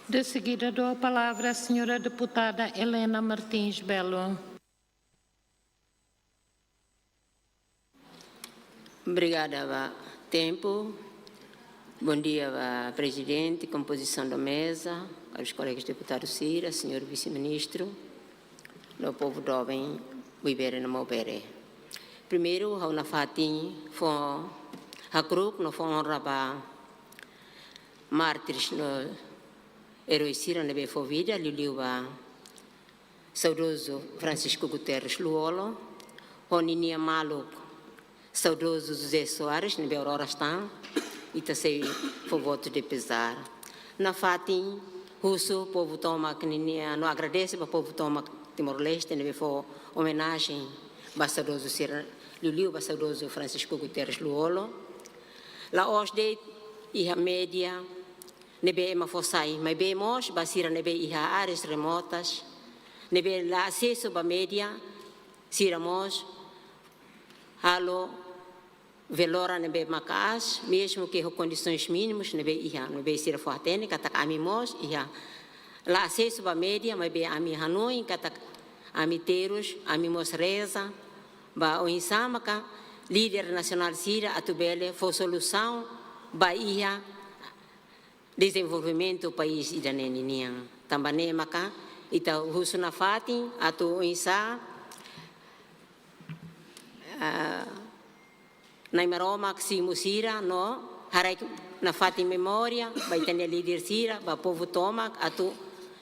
De seguida, dou a palavra à senhora deputada Helena Martins Belo. Obrigada, tempo. Bom dia, presidente, composição da mesa, aos colegas deputados Cira, senhor vice-ministro, do povo jovem, Buibere no Mobere. Primeiro, ao na fatin, foi a grupo, no foi honraba mártires no herói Cira, nebe foi vida, Liliuba, saudoso Francisco Guterres Luolo, Roninia Maluco, saudoso José Soares, nebe Aurora Stan, e também foi voto de pesar. Na fatin, o povo toma que não agradece para o povo toma Timor-Leste, nebe foi homenagem ao saudoso Cira Luliu, ao saudoso Francisco Guterres Luolo. La hoje e a média nebe uma fossai, mas bemos basira nebe iha áreas remotas, nebe la acesso ba média, siramos halo velora nebe macas, mesmo que com condições mínimas nebe iha, nebe sira fortene kata amimos iha la acesso ba média, mas be ami hanoi kata amiteros, amimos reza, ba o insamaka líder nacional Cira atubele foi solução ba iha desenvolvimento do país e da nenininha. Também maka ita husu na fatin atu insa na imaroma si musira no harai na fatin memória vai ter líder Cira ba povo toma atu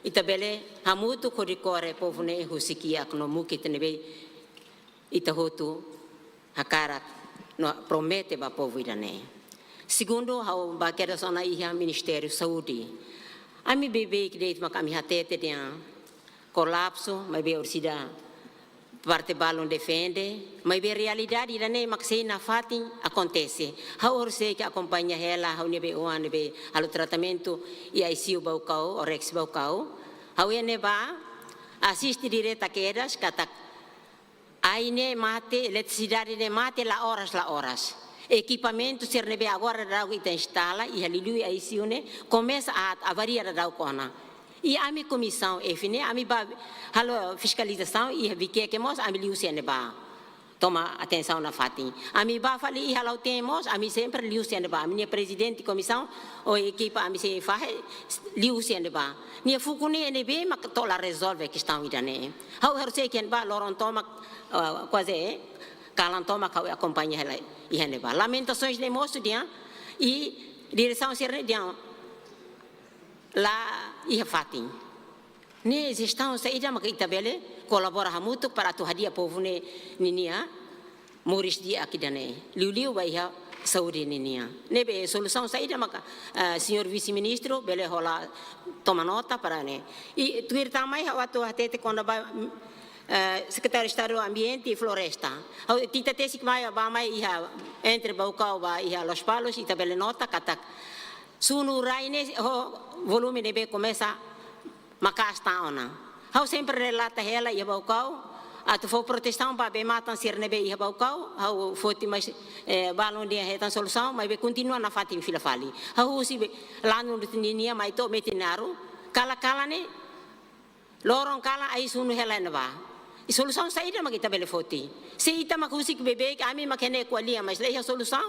itabele hamutu korikore povo ne husiki akno muki tenebe ita hotu hakara no promete ba povo irane. Segundo, ao baqueira só na ia Ministério Saúde. A mi bebê que deita kami hatete tem colapso, mas be orsida parte balão defende, mas be realidade irane maksei na fatin acontece. A orse que acompanha ela, a nebe oan nebe ao tratamento e ICU baucau, orex baucau, ao neba assiste direta quedas kata aine mate, eletricidade ne mate la horas. Equipamento ser nebe agora dá ita instala e ali aí se une começa a variar da cona e a minha comissão efine a minha halo fiscalização e vi que mos a minha liusia neba toma atenção na fatin a minha ba fali e halo temos a minha sempre liusia neba a minha presidente comissão ou equipa a minha se faz liusia neba minha fukune nebe mak tola resolve questão idane how sei que ba loron toma quase kalan toma kau acompanha ela e neba lamentações de moço dia e direção ser dia lá e fatin ne gestão saída mas itabele colabora muito para tu hadia povo ne ninia moris dia aqui dane liu vai ha saúde ninia nebe solução saída mas senhor vice-ministro bele rola toma nota para ne e tu ir tamai waktu hatete quando vai Secretário de Estado do Ambiente e Floresta. Tita tesi que vai iha entre Baucau iha Los Palos e tabele nota katak. Sunu raine volume nebe começa macasta ona. Hau sempre relata ela iha Baucau. Atu foi protestão para be matan sir nebe iha Baucau. Hau foti mais balon dia retan solução, mas be continua na fatin fila fali. Hau si lá no tinia mai to metinaru. Kala ne lorong kala ai sunu hela neba. E solução saída mas kita bele foti. Se ita makusik bebê kami makene kualia mas leha solução.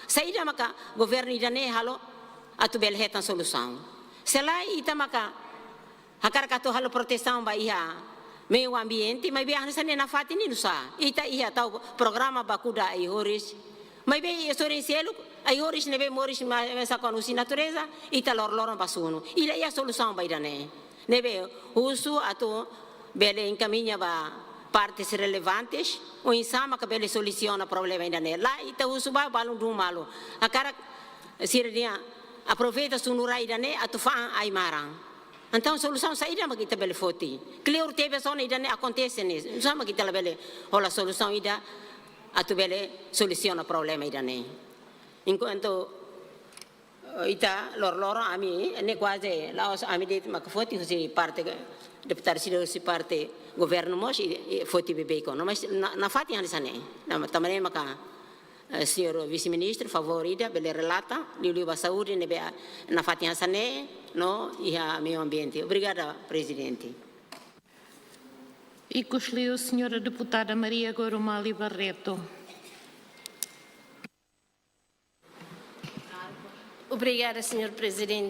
Saída maka governo idane halo atu bele hetan solução. Selai ita maka hakar kato halo proteção ba iha meio ambiente mas biar sana na fati ni nusa. Ita iha tau programa bakuda ai horis. Mas be sorencielo ai horis nebe moris mesa konusi natureza ita lor basunu. Ila ia solução ba idane. Nebe uso atu bele encaminha ba partes relevantes o insama que bele soluciona problema ainda nela lá ita uso ba balum do malo a cara sirdia aproveita sunura ainda ne atu fa ai marang então solução saída mas kita bele foti clear teve só ainda ne acontece ne sama kita bele ola solução ida atu bele soluciona problema ainda ne enquanto ita lor ami ne quase lá ami det makfoti si parte deputado si parte governo mos e foti bebe ko mas na fati han sane na tamane maka Senhor Vice-Ministro, favorita, bele relata, liu ba saúde na Fatiha Sané, no, e a meio ambiente. Obrigada, Presidente. E concluiu a senhora deputada Maria Gorumali Barreto. Obrigada, Senhor Presidente.